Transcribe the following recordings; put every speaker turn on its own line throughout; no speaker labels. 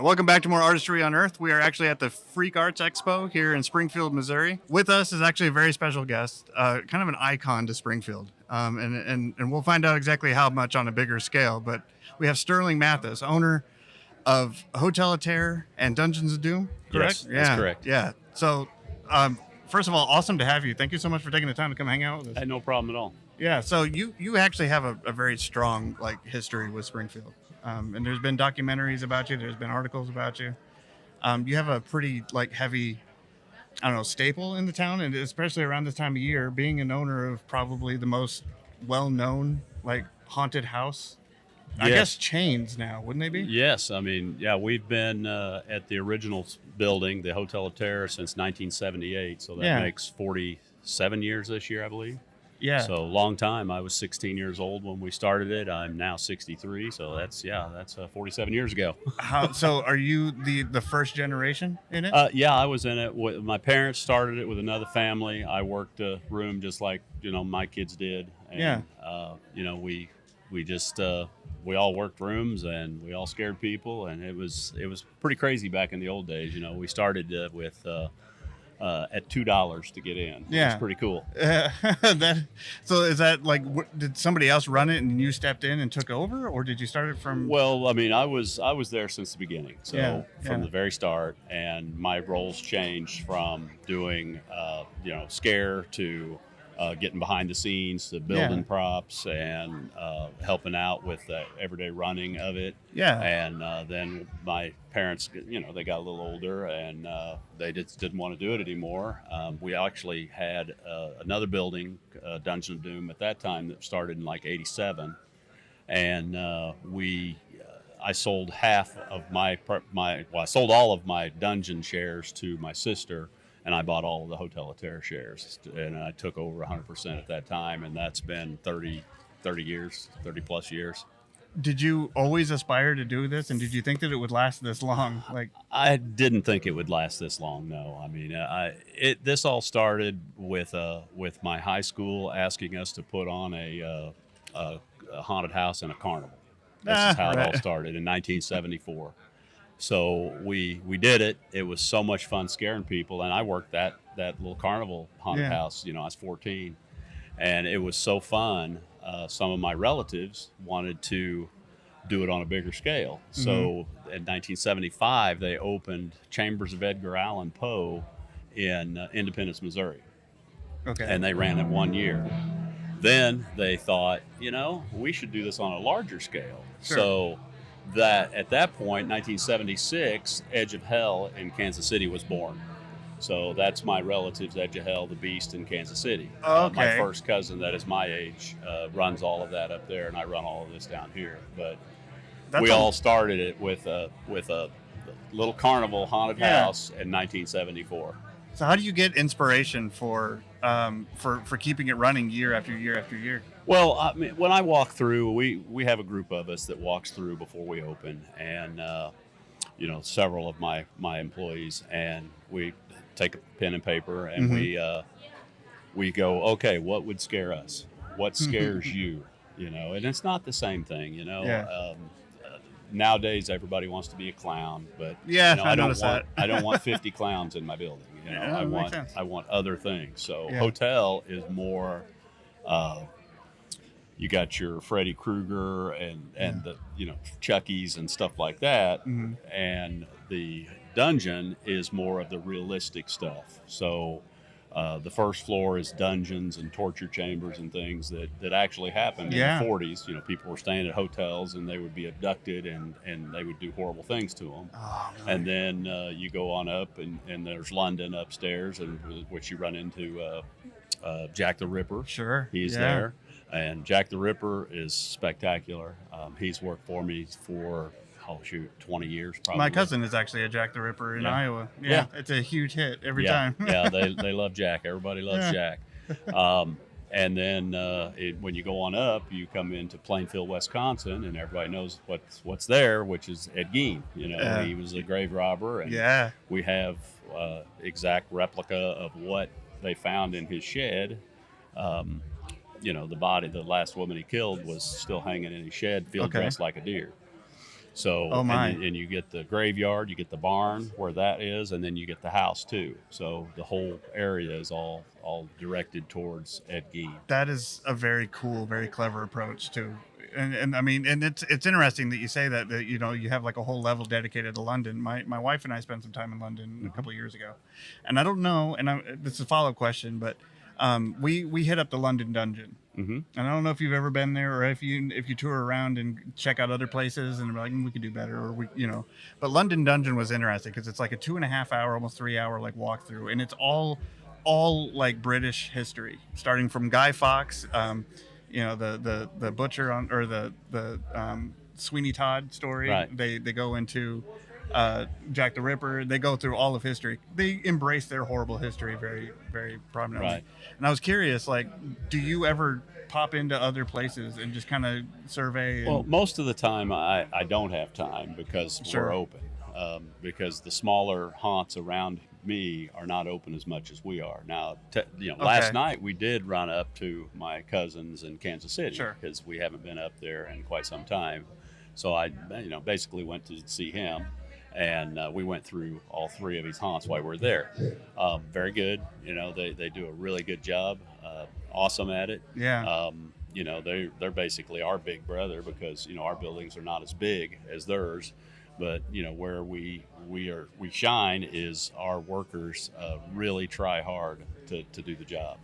Welcome back to more Artistry Unearthed. We are actually at the Freak Arts Expo here in Springfield, Missouri. With us is actually a very special guest, kind of an icon to Springfield. And we'll find out exactly how much on a bigger scale. But we have Sterling Mathis, owner of Hotel Terror and Dungeons of Doom, correct?
Yes, that's correct.
Yeah. So, first of all, awesome to have you. Thank you so much for taking the time to come hang out with us.
Had no problem at all.
Yeah, so you actually have a very strong history with Springfield, and there's been documentaries about you. There's been articles about you. You have a pretty heavy, staple in the town, and especially around this time of year, being an owner of probably the most well-known haunted house. I guess chains now, wouldn't they be?
Yes, I mean, yeah, we've been at the original building, the Hotel Terror, since 1978, so that makes 47 years this year, I believe.
Yeah.
So long time. I was 16 years old when we started it. I'm now 63. So that's 47 years ago.
So are you the first generation in it?
Yeah, I was in it. My parents started it with another family. I worked a room just like, my kids did. And, we all worked rooms and we all scared people. And it was pretty crazy back in the old days. We started with, at $2 to get in.
Yeah,
it's pretty cool.
So is that did somebody else run it and you stepped in and took over, or did you start it from?
Well, I mean, I was there since the beginning, so from the very start, and my roles changed from doing scare to getting behind the scenes to building props and helping out with the everyday running of it.
Yeah.
And then my parents, they got a little older and they just didn't want to do it anymore. We actually had another building, Dungeon of Doom, at that time that started in '87. And I sold half of I sold all of my Dungeon shares to my sister, and I bought all of the Hotel Terror shares, and I took over 100% at that time, and that's been 30 plus years.
Did you always aspire to do this, and did you think that it would last this long?
I didn't think it would last this long. No, I mean, this all started with my high school asking us to put on a haunted house and a carnival. This is how it all started in 1974. So we did it. It was so much fun scaring people, and I worked that little carnival haunted house. I was 14, and it was so fun. Some of my relatives wanted to do it on a bigger scale. So in 1975, they opened Chambers of Edgar Allan Poe in Independence, Missouri.
Okay.
And they ran it 1 year. Then they thought, we should do this on a larger scale.
Sure.
So that at that point, 1976, Edge of Hell in Kansas City was born. So that's my relatives, Edge of Hell, the Beast in Kansas City.
Okay.
My first cousin that is my age runs all of that up there, and I run all of this down here. But we all started it with a little carnival haunted house in 1974.
So how do you get inspiration for keeping it running year after year after year?
Well, I mean, when I walk through, we have a group of us that walks through before we open, and several of my employees, and we take a pen and paper and we go, okay, what would scare us? What scares you? And it's not the same thing. Nowadays everybody wants to be a clown, but I don't want 50 clowns in my building. I want other things. So hotel is more. You got your Freddy Krueger and the Chucky's and stuff like that, and the dungeon is more of the realistic stuff. So the first floor is dungeons and torture chambers and things that actually happened in the 40s. People were staying at hotels and they would be abducted and they would do horrible things to them.
Oh,
and then you go on up and there's London upstairs, and which you run into Jack the Ripper.
Sure.
He's there. And Jack the Ripper is spectacular. He's worked for me for 20 years probably.
My cousin is actually a Jack the Ripper in Iowa. Yeah, it's a huge hit every time.
They love Jack. Everybody loves Jack. And then when you go on up, you come into Plainfield, Wisconsin, and everybody knows what's there, which is Ed Gein. He was a grave robber, and we have exact replica of what they found in his shed. The body, the last woman he killed, was still hanging in his shed, dressed like a deer. So,
Oh my.
and you get the graveyard, you get the barn where that is, and then you get the house too. So the whole area is all directed towards Ed Gein.
That is a very cool, very clever approach too. And I mean, and it's interesting that you say that you know you have like a whole level dedicated to London. My wife and I spent some time in London a couple of years ago, and I don't know, this is a follow up question, but we hit up the London Dungeon, and I don't know if you've ever been there or if you tour around and check out other places and we're like we could do better or we you know, but London Dungeon was interesting because it's like a 2.5 hour, almost 3 hour like walkthrough, and it's all like British history, starting from Guy Fawkes, you know, the butcher on or the Sweeney Todd story.
Right.
They go into Jack the Ripper. They go through all of history. They embrace their horrible history very, very prominently.
Right.
And I was curious, like, do you ever pop into other places and just kind of survey?
Well, most of the time I don't have time because
Sure.
we're open. Because the smaller haunts around me are not open as much as we are now. Last night we did run up to my cousins in Kansas City
Sure.
because we haven't been up there in quite some time. So I, basically went to see him, and we went through all three of his haunts while we were there. Very good. They do a really good job. Awesome at it.
Yeah.
They're basically our big brother because our buildings are not as big as theirs. But where we shine is our workers really try hard to do the job.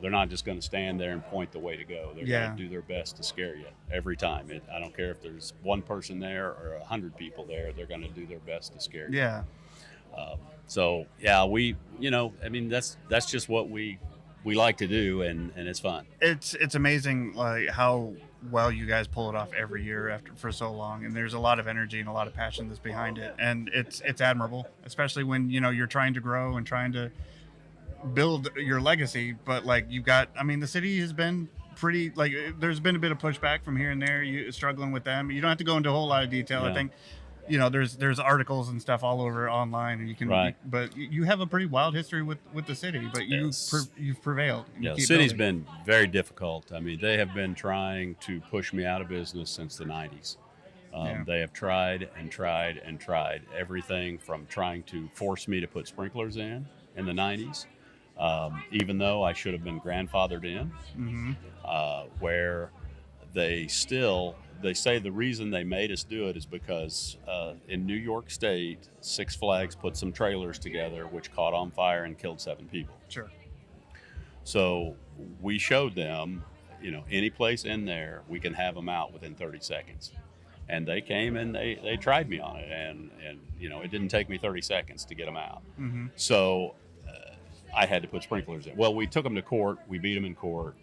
They're not just going to stand there and point the way to go. They're going to do their best to scare you every time. I don't care if there's one person there or 100 people there. They're going to do their best to scare you.
Yeah.
That's just what we like to do, and it's fun.
It's amazing like how well you guys pull it off every year for so long, and there's a lot of energy and a lot of passion that's behind it, and it's admirable, especially when you're trying to grow and trying to build your legacy. But like the city has been pretty, like, there's been a bit of pushback from here and there. You struggling with them. You don't have to go into a whole lot of detail.
Yeah.
I think there's articles and stuff all over online, and you can.
Right.
But you have a pretty wild history with the city. But you've prevailed.
Yeah, the city's been very difficult. I mean, they have been trying to push me out of business since the 90s. They have tried and tried and tried everything from trying to force me to put sprinklers in the 90s, even though I should have been grandfathered in, where they say the reason they made us do it is because in New York State, Six Flags put some trailers together which caught on fire and killed 7 people.
Sure.
So we showed them, any place in there, we can have them out within 30 seconds. And they came and they tried me on it, and it didn't take me 30 seconds to get them out.
Mm-hmm.
So I had to put sprinklers in. Well, we took them to court. We beat them in court.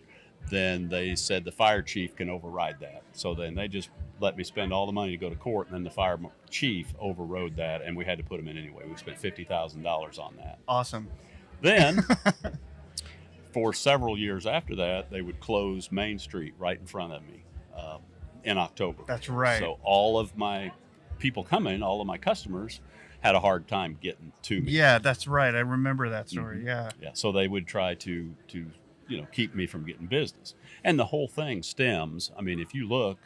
Then they said the fire chief can override that. So then they just let me spend all the money to go to court, and then the fire chief overrode that, and we had to put them in anyway. We spent $50,000 on that.
Awesome.
Then, for several years after that, they would close Main Street right in front of me in October.
That's right.
So all of my people coming, all of my customers, had a hard time getting to me.
Yeah, that's right. I remember that story.
Mm-hmm.
Yeah.
Yeah. So they would try to keep me from getting business. And the whole thing stems, I mean, if you look,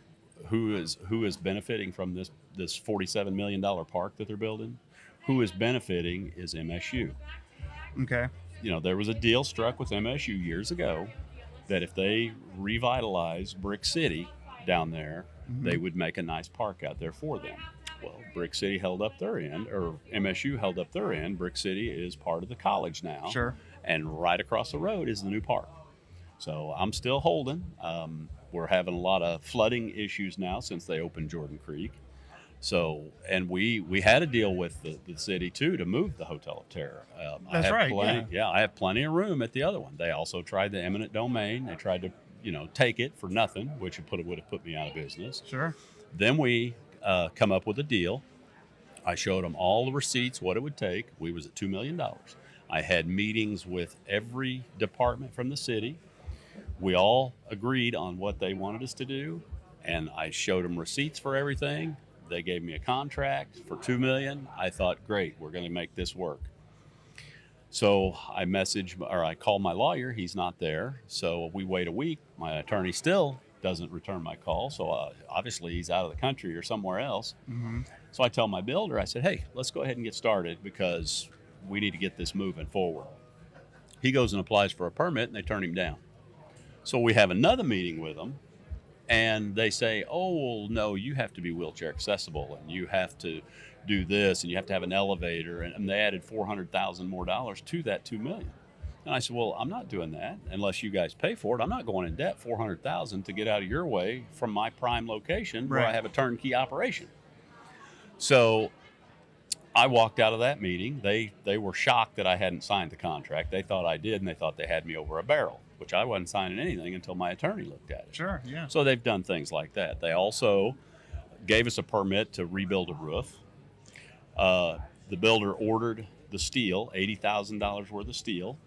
who is benefiting from this $47 million park that they're building, who is benefiting is MSU.
Okay.
There was a deal struck with MSU years ago that if they revitalize Brick City down there, they would make a nice park out there for them. Well, Brick City held up their end, or MSU held up their end. Brick City is part of the college now.
Sure.
And right across the road is the new park. So I'm still holding. We're having a lot of flooding issues now since they opened Jordan Creek. So, and we had a deal with the city too to move the Hotel of Terror.
That's right.
I have plenty of room at the other one. They also tried the eminent domain. They tried to, take it for nothing, which would have put me out of business.
Sure.
Then we come up with a deal. I showed them all the receipts, what it would take. We was at $2 million. I had meetings with every department from the city. We all agreed on what they wanted us to do, and I showed them receipts for everything. They gave me a contract for $2 million. I thought, great, we're going to make this work. So I called my lawyer. He's not there. So we wait a week. My attorney still doesn't return my call. So obviously he's out of the country or somewhere else.
Mm-hmm.
So I tell my builder, I said, hey, let's go ahead and get started because we need to get this moving forward. He goes and applies for a permit and they turn him down. So we have another meeting with him and they say, oh, well, no, you have to be wheelchair accessible and you have to do this and you have to have an elevator. And they added $400,000 more to that $2 million. And I said, well, I'm not doing that unless you guys pay for it. I'm not going in debt $400,000 to get out of your way from my prime location where I have a turnkey operation. So I walked out of that meeting. They were shocked that I hadn't signed the contract. They thought I did, and they thought they had me over a barrel, which I wasn't signing anything until my attorney looked at it.
Sure, yeah.
So they've done things like that. They also gave us a permit to rebuild a roof. The builder ordered the steel, $80,000 worth of steel.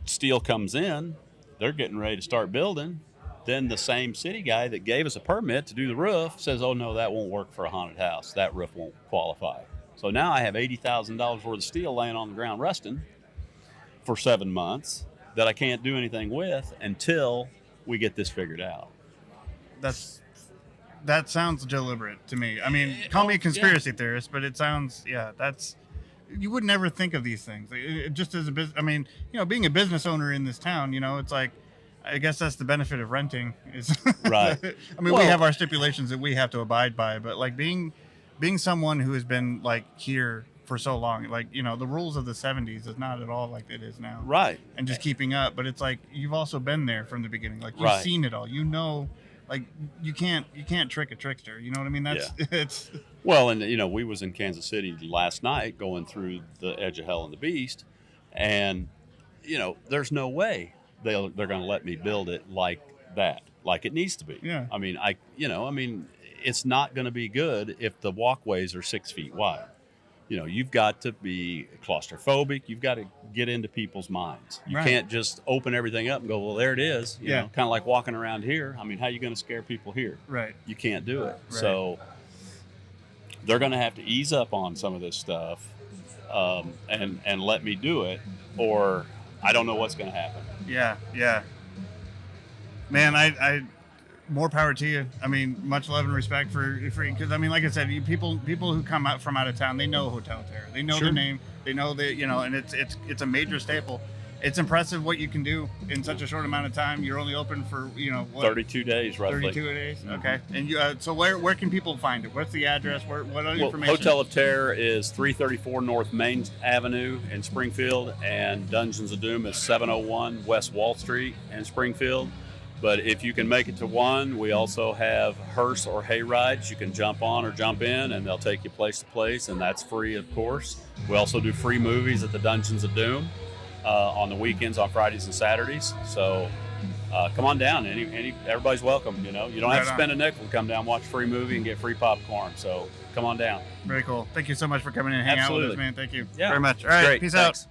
Steel comes in, they're getting ready to start building. Then the same city guy that gave us a permit to do the roof says, oh no, that won't work for a haunted house. That roof won't qualify. So now I have $80,000 worth of steel laying on the ground rusting for 7 months that I can't do anything with until we get this figured out.
That sounds deliberate to me. I mean, call me a conspiracy theorist, but it sounds, you would never think of these things. Just as a business, I mean, being a business owner in this town, it's like, I guess that's the benefit of renting is
right.
I mean, we have our stipulations that we have to abide by, but like being someone who has been like here for so long, like, the rules of the 70s is not at all like it is now.
Right.
And just keeping up. But it's like, you've also been there from the beginning. Like you've seen it all, like you can't trick a trickster. You know what I mean? That's it's.
Well, and we was in Kansas City last night going through the edge of hell and the beast, and there's no way they're going to let me build it like that, like it needs to be.
Yeah.
I mean, it's not going to be good if the walkways are 6 feet wide. You've got to be claustrophobic. You've got to get into people's minds. You can't just open everything up and go, well, there it is. You know, kind of like walking around here. I mean, how are you going to scare people here?
Right.
You can't do it.
Right.
So they're going to have to ease up on some of this stuff and let me do it, or I don't know what's going to happen.
Yeah. Man, I more power to you. I mean, much love and respect for because I mean, like I said, people who come out from out of town, they know Hotel Terra. They know the name. They know that and it's a major staple. It's impressive what you can do in such a short amount of time. You're only open for
32 days roughly.
32 days. Mm-hmm. Okay. And so where can people find it? What's the address? What other information?
Hotel of Terror is 334 North Main Avenue in Springfield, and Dungeons of Doom is 701 West Wall Street in Springfield. But if you can make it to one, we also have hearse or hay rides. You can jump on or jump in, and they'll take you place to place, and that's free, of course. We also do free movies at the Dungeons of Doom on the weekends, on Fridays and Saturdays. So come on down. Everybody's welcome. You don't have to spend a nickel to come down, watch a free movie, and get free popcorn. So come on down.
Very cool. Thank you so much for coming in and hanging out with us, man. Thank you very much. All right, peace out.